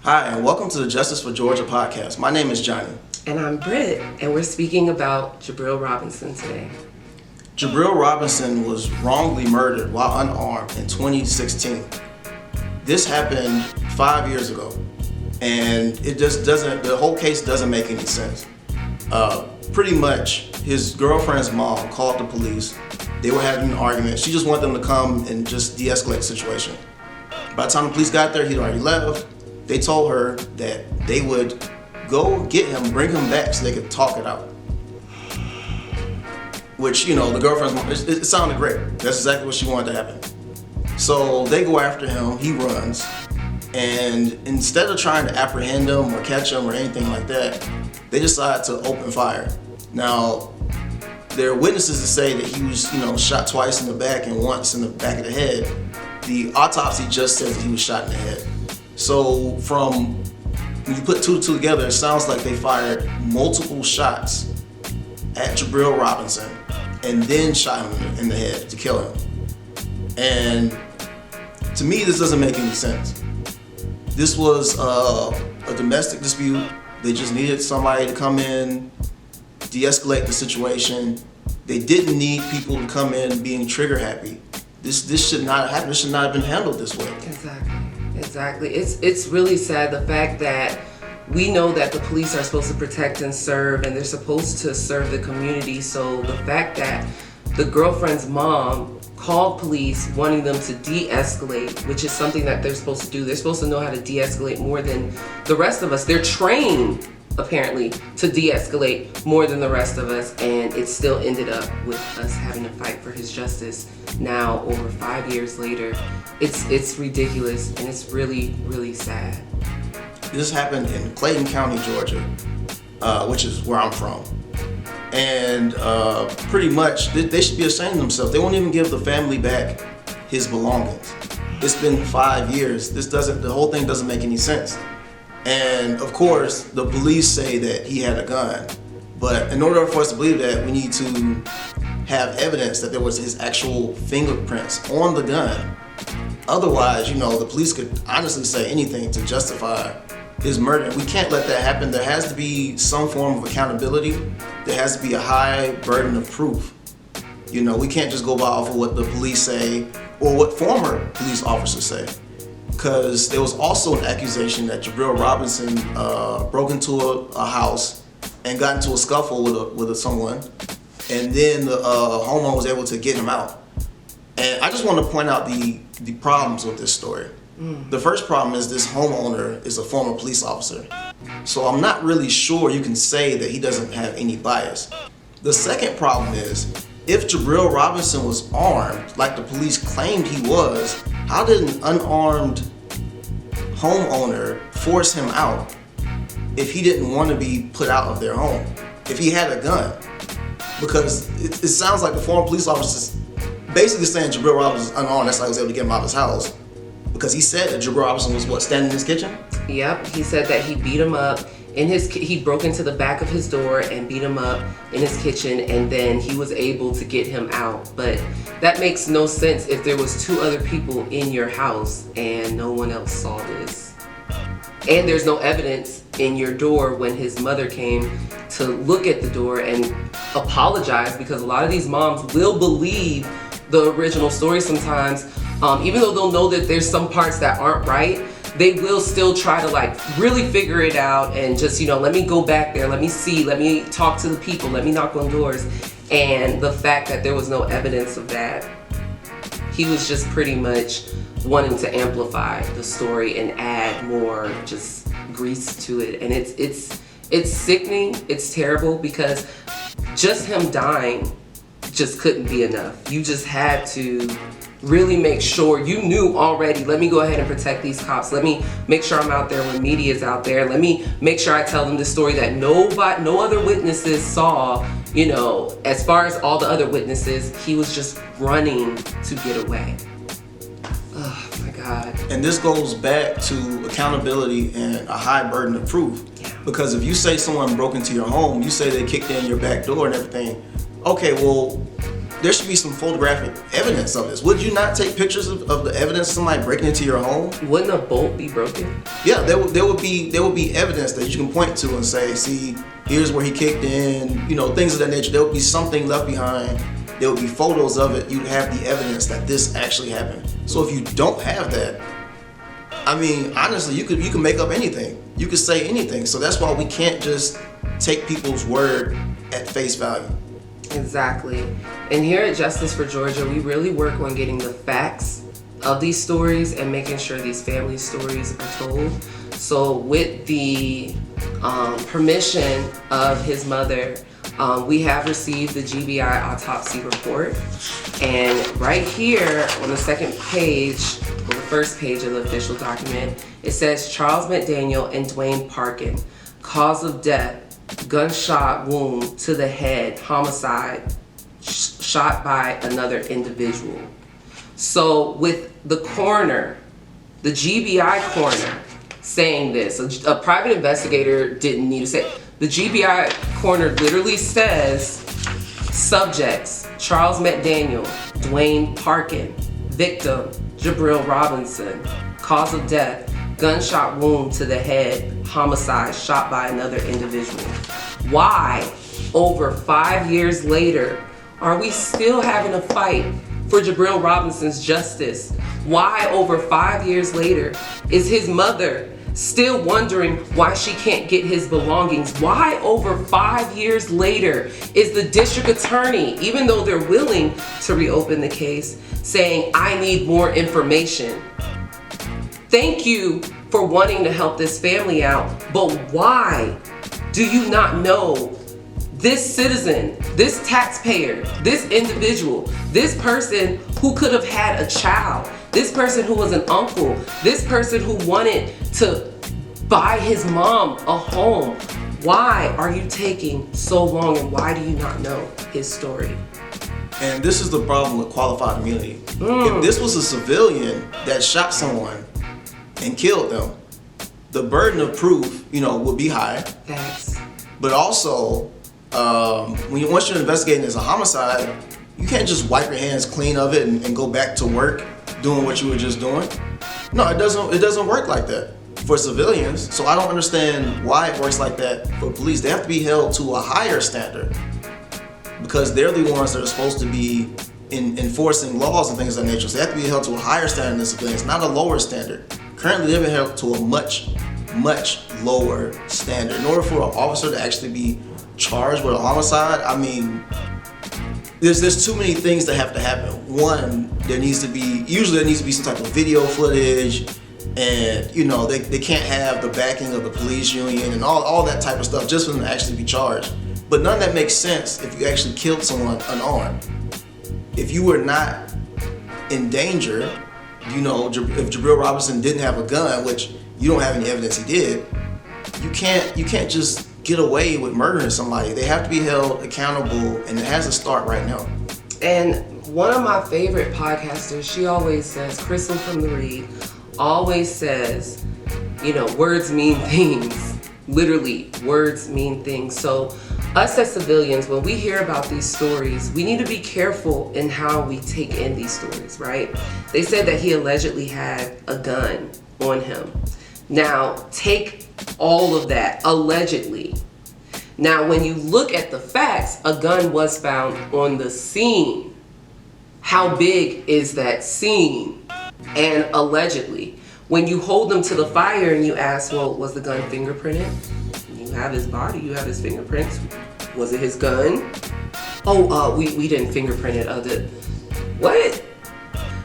Hi, and welcome to the Justice for Georgia podcast. My name is Johnny. And I'm Britt, and we're speaking about Jabril Robinson today. Jabril Robinson was wrongly murdered while unarmed in 2016. This happened 5 years ago, and the whole case doesn't make any sense. Pretty much, his girlfriend's mom called the police. They were having an argument. She just wanted them to come and just de-escalate the situation. By the time the police got there, he'd already left. They told her that they would go get him, bring him back so they could talk it out. Which, the girlfriend's mom, it sounded great. That's exactly what she wanted to happen. So they go after him, he runs, and instead of trying to apprehend him or catch him or anything like that, they decide to open fire. Now, there are witnesses to say that he was, shot twice in the back and once in the back of the head. The autopsy just says that he was shot in the head. So from when you put two and two together, it sounds like they fired multiple shots at Jabril Robinson and then shot him in the head to kill him. And to me, this doesn't make any sense. This was a domestic dispute. They just needed somebody to come in, de-escalate the situation. They didn't need people to come in being trigger happy. This should not happen. This should not have been handled this way. Exactly. It's really sad, the fact that we know that the police are supposed to protect and serve, and they're supposed to serve the community. So the fact that the girlfriend's mom called police wanting them to de-escalate, which is something that they're supposed to do. They're supposed to know how to de-escalate more than the rest of us. They're trained, apparently, to de-escalate more than the rest of us, and it still ended up with us having to fight for his justice now over 5 years later. It's ridiculous, and it's really, really sad. This happened in Clayton County, Georgia, which is where I'm from. And pretty much, they should be ashamed of themselves. They won't even give the family back his belongings. It's been 5 years. The whole thing doesn't make any sense. And of course, the police say that he had a gun. But in order for us to believe that, we need to have evidence that there was his actual fingerprints on the gun. Otherwise, the police could honestly say anything to justify his murder. We can't let that happen. There has to be some form of accountability. There has to be a high burden of proof. We can't just go by off of what the police say or what former police officers say. Because there was also an accusation that Jabril Robinson broke into a house and got into a scuffle with someone, and then the homeowner was able to get him out. And I just want to point out the problems with this story. The first problem is this homeowner is a former police officer. So I'm not really sure you can say that he doesn't have any bias. The second problem is, if Jabril Robinson was armed, like the police claimed he was, how did an unarmed homeowner force him out if he didn't want to be put out of their home? If he had a gun? Because it sounds like the former police officer is basically saying Jabril Robinson was unarmed, that's how he was able to get him out of his house. Because he said that Jabril Robinson was standing in his kitchen? Yep, he said that he beat him up he broke into the back of his door and beat him up in his kitchen, and then he was able to get him out. But that makes no sense if there was two other people in your house and no one else saw this. And there's no evidence in your door when his mother came to look at the door and apologize, because a lot of these moms will believe the original story sometimes, even though they'll know that there's some parts that aren't right. They will still try to really figure it out and just, let me go back there, let me see, let me talk to the people, let me knock on doors. And the fact that there was no evidence of that, he was just pretty much wanting to amplify the story and add more just grease to it. And it's sickening, it's terrible, because just him dying just couldn't be enough. You just had to really make sure you knew already, let me go ahead and protect these cops. Let me make sure I'm out there when media is out there. Let me make sure I tell them the story that no other witnesses saw. As far as all the other witnesses, he was just running to get away. Oh my God. And this goes back to accountability and a high burden of proof. Yeah. Because if you say someone broke into your home, you say they kicked in your back door and everything. Okay, well, there should be some photographic evidence of this. Would you not take pictures of the evidence of somebody breaking into your home? Wouldn't a bolt be broken? Yeah, there would be evidence that you can point to and say, see, here's where he kicked in, you know, things of that nature. There would be something left behind. There would be photos of it. You'd have the evidence that this actually happened. So if you don't have that, I mean, honestly, you can make up anything. You could say anything. So that's why we can't just take people's word at face value. Exactly. And here at Justice for Georgia, we really work on getting the facts of these stories and making sure these family stories are told. So with the permission of his mother, we have received the GBI autopsy report. And right here on the second page, or the first page of the official document, it says Charles McDaniel and Dwayne Parkin, cause of death, gunshot wound to the head, homicide, shot by another individual. So with the coroner, the GBI coroner saying this, a private investigator didn't need to say, the GBI coroner literally says subjects, Charles McDaniel, Dwayne Parkin, victim, Jabril Robinson, cause of death, gunshot wound to the head, homicide, shot by another individual. Why, over 5 years later, are we still having a fight for Jabril Robinson's justice? Why, over 5 years later, is his mother still wondering why she can't get his belongings? Why, over 5 years later, is the district attorney, even though they're willing to reopen the case, saying, I need more information? Thank you for wanting to help this family out, but why do you not know this citizen, this taxpayer, this individual, this person who could have had a child, this person who was an uncle, this person who wanted to buy his mom a home? Why are you taking so long, and why do you not know his story? And this is the problem with qualified immunity. If this was a civilian that shot someone and killed them, the burden of proof, would be high. Facts. But also, once you're investigating as a homicide, you can't just wipe your hands clean of it and go back to work doing what you were just doing. No, it doesn't work like that for civilians. So I don't understand why it works like that for police. They have to be held to a higher standard because they're the ones that are supposed to be enforcing laws and things of that nature. So they have to be held to a higher standard than civilians, not a lower standard. Currently, they've been held to a much, much lower standard. In order for an officer to actually be charged with a homicide, I mean, there's too many things that have to happen. One, there needs to be some type of video footage, and they can't have the backing of the police union and all that type of stuff just for them to actually be charged. But none of that makes sense if you actually killed someone unarmed. If you were not in danger, if Jabril Robinson didn't have a gun, which you don't have any evidence he did, you can't just get away with murdering somebody. They have to be held accountable, and it has to start right now. And one of my favorite podcasters, she always says, Crystal from The Read, always says, words mean things. Literally, words mean things. So us as civilians, when we hear about these stories, we need to be careful in how we take in these stories, right? They said that he allegedly had a gun on him. Now, take all of that, allegedly. Now, when you look at the facts, a gun was found on the scene. How big is that scene? And allegedly. When you hold them to the fire and you ask, well, was the gun fingerprinted? You have his body, you have his fingerprints. Was it his gun? Oh, we didn't fingerprint it. What?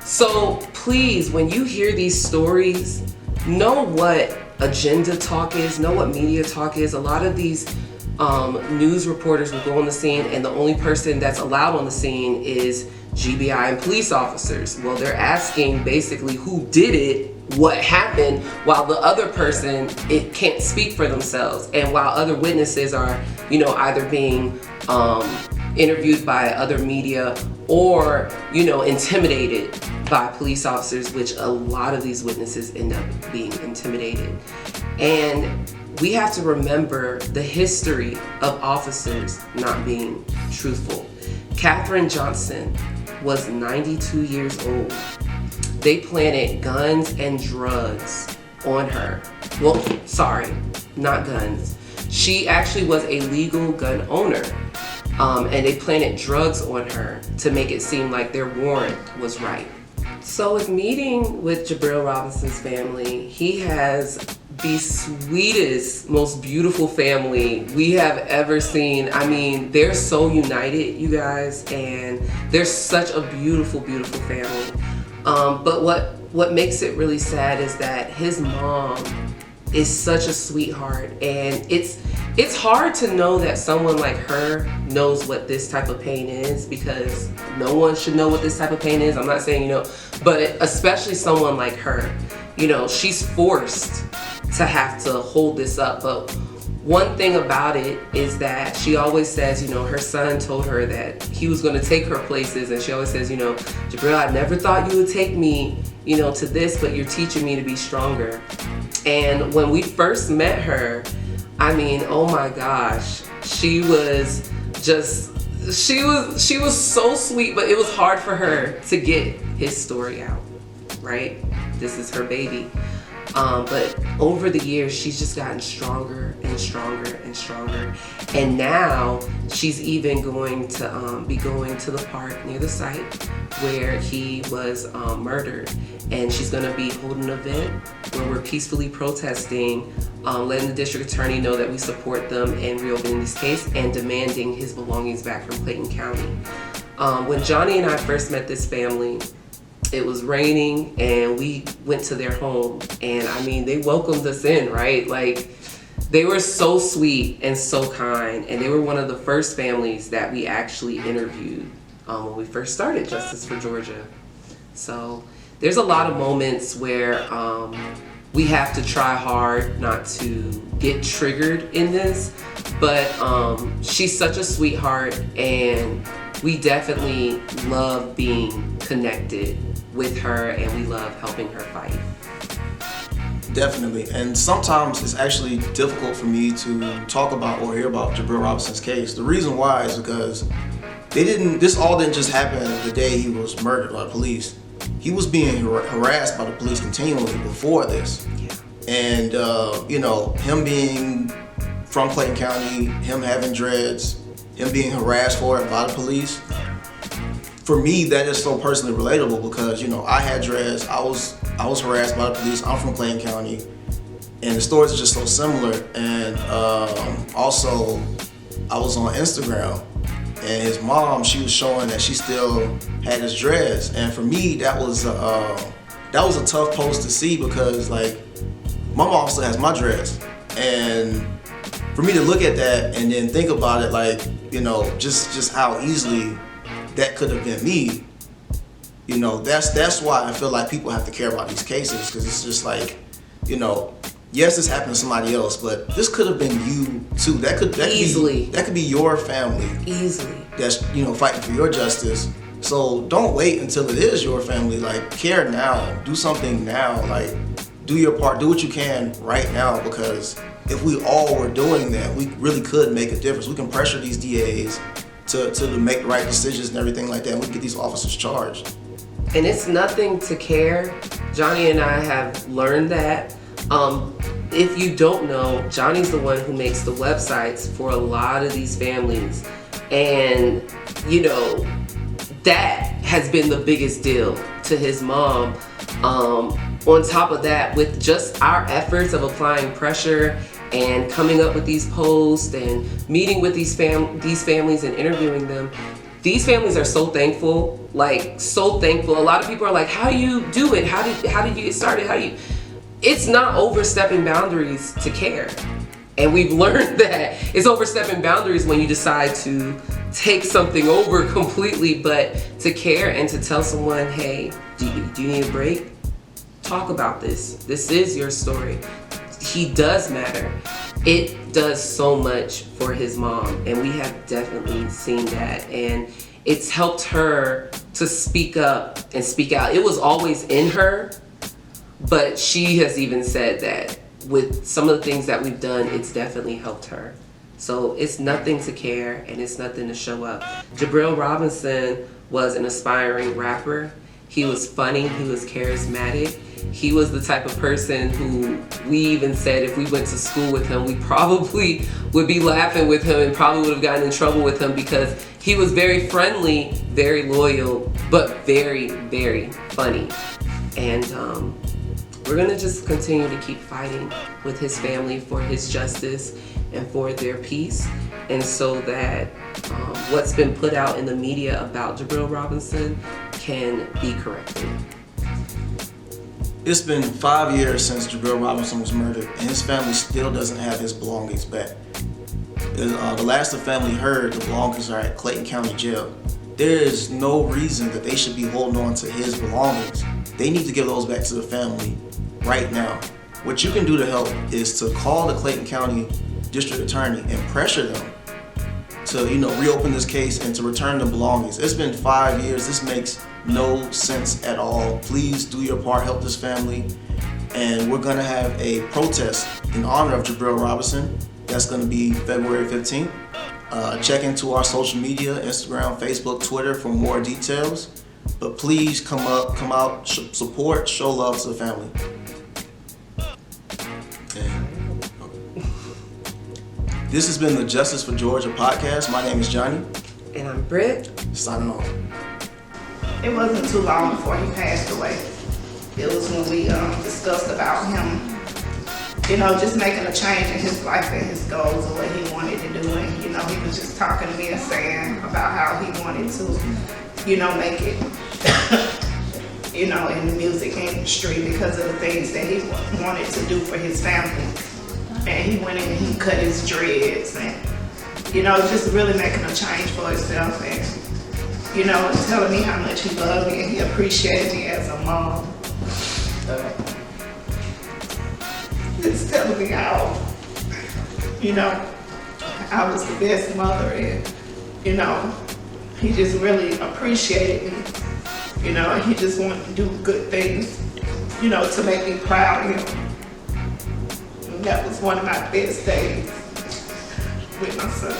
So please, when you hear these stories, know what agenda talk is, know what media talk is. A lot of these news reporters will go on the scene, and the only person that's allowed on the scene is GBI and police officers. Well, they're asking basically who did it, what happened, while the other person, it can't speak for themselves, and while other witnesses are, either being interviewed by other media or, intimidated by police officers, which a lot of these witnesses end up being intimidated. And we have to remember the history of officers not being truthful. Katherine Johnson was 92 years old. They planted guns and drugs on her. Well, sorry, not guns. She actually was a legal gun owner. And they planted drugs on her to make it seem like their warrant was right. So with meeting with Jabril Robinson's family, he has the sweetest, most beautiful family we have ever seen. I mean, they're so united, you guys, and they're such a beautiful, beautiful family. But what makes it really sad is that his mom is such a sweetheart, and it's hard to know that someone like her knows what this type of pain is, because no one should know what this type of pain is. I'm not saying, but especially someone like her, she's forced to have to hold this up. But one thing about it is that she always says, her son told her that he was going to take her places, and she always says, Jabril, I never thought you would take me, to this, but you're teaching me to be stronger. And when we first met her, I mean, oh my gosh, she was so sweet, but it was hard for her to get his story out, right? This is her baby. But over the years, she's just gotten stronger and stronger and stronger. And now she's even going to be going to the park near the site where he was murdered. And she's going to be holding an event where we're peacefully protesting, letting the district attorney know that we support them in reopening this case and demanding his belongings back from Clayton County. When Johnny and I first met this family, it was raining and we went to their home, and I mean, they welcomed us in, right? Like, they were so sweet and so kind, and they were one of the first families that we actually interviewed when we first started Justice for Georgia. So there's a lot of moments where we have to try hard not to get triggered in this, but she's such a sweetheart, and we definitely love being connected with her, and we love helping her fight. Definitely. And sometimes it's actually difficult for me to talk about or hear about Jabril Robinson's case. The reason why is because this all didn't just happen the day he was murdered by the police. He was being harassed by the police continually before this. Yeah. And, him being from Clayton County, him having dreads, him being harassed for it by the police. For me, that is so personally relatable because, I had dreads, I was harassed by the police, I'm from Clayton County, and the stories are just so similar. And also, I was on Instagram, and his mom, she was showing that she still had his dreads. And for me, that was a tough post to see because, like, my mom still has my dreads. And for me to look at that and then think about it, like, just how easily that could have been me, that's why I feel like people have to care about these cases, because it's just like, yes, this happened to somebody else, but this could have been you too. That could Easily. that could be your family. Easily. That's fighting for your justice. So don't wait until it is your family. Like, care now. Do something now. Like, do your part. Do what you can right now, because if we all were doing that, we really could make a difference. We can pressure these DAs to make the right decisions and everything like that, and we can get these officers charged. And it's nothing to care. Johnny and I have learned that. If you don't know, Johnny's the one who makes the websites for a lot of these families. And, that has been the biggest deal to his mom. On top of that, with just our efforts of applying pressure and coming up with these posts and meeting with these families and interviewing them, these families are so thankful, like so thankful. A lot of people are like, how do you do it? How did you get started? It's not overstepping boundaries to care. And we've learned that it's overstepping boundaries when you decide to take something over completely, but to care and to tell someone, hey, do you need a break? Talk about this. This is your story. He does matter. It does so much for his mom, and we have definitely seen that. And it's helped her to speak up and speak out. It was always in her, but she has even said that with some of the things that we've done, it's definitely helped her. So it's nothing to care and it's nothing to show up. Jabril Robinson was an aspiring rapper. He was funny, he was charismatic. He was the type of person who we even said if we went to school with him, we probably would be laughing with him and probably would have gotten in trouble with him because he was very friendly, very loyal, but very, very funny. And we're gonna just continue to keep fighting with his family for his justice and for their peace, and so that what's been put out in the media about Jabril Robinson can be corrected. It's been 5 years since Jabril Robinson was murdered, and his family still doesn't have his belongings back. The last the family heard, the belongings are at Clayton County Jail. There is no reason that they should be holding on to his belongings. They need to give those back to the family right now. What you can do to help is to call the Clayton County District Attorney and pressure them to, reopen this case and to return the belongings. It's been 5 years. This makes no sense at all. Please do your part, help this family. And we're gonna have a protest in honor of Jabril Robinson. That's gonna be February 15th. Check into our social media, Instagram, Facebook, Twitter for more details. But please come out, support, show love to the family. This has been the Justice for Georgia podcast. My name is Johnny. And I'm Britt. Signing off. It wasn't too long before he passed away. It was when we discussed about him, just making a change in his life and his goals and what he wanted to do. And, he was just talking to me and saying about how he wanted to, make it, in the music industry because of the things that he wanted to do for his family. And he went in and he cut his dreads and, just really making a change for himself and, and telling me how much he loved me and he appreciated me as a mom. Just telling me how, I was the best mother and, he just really appreciated me, and he just wanted to do good things, to make me proud of him. And that was one of my best days with my son.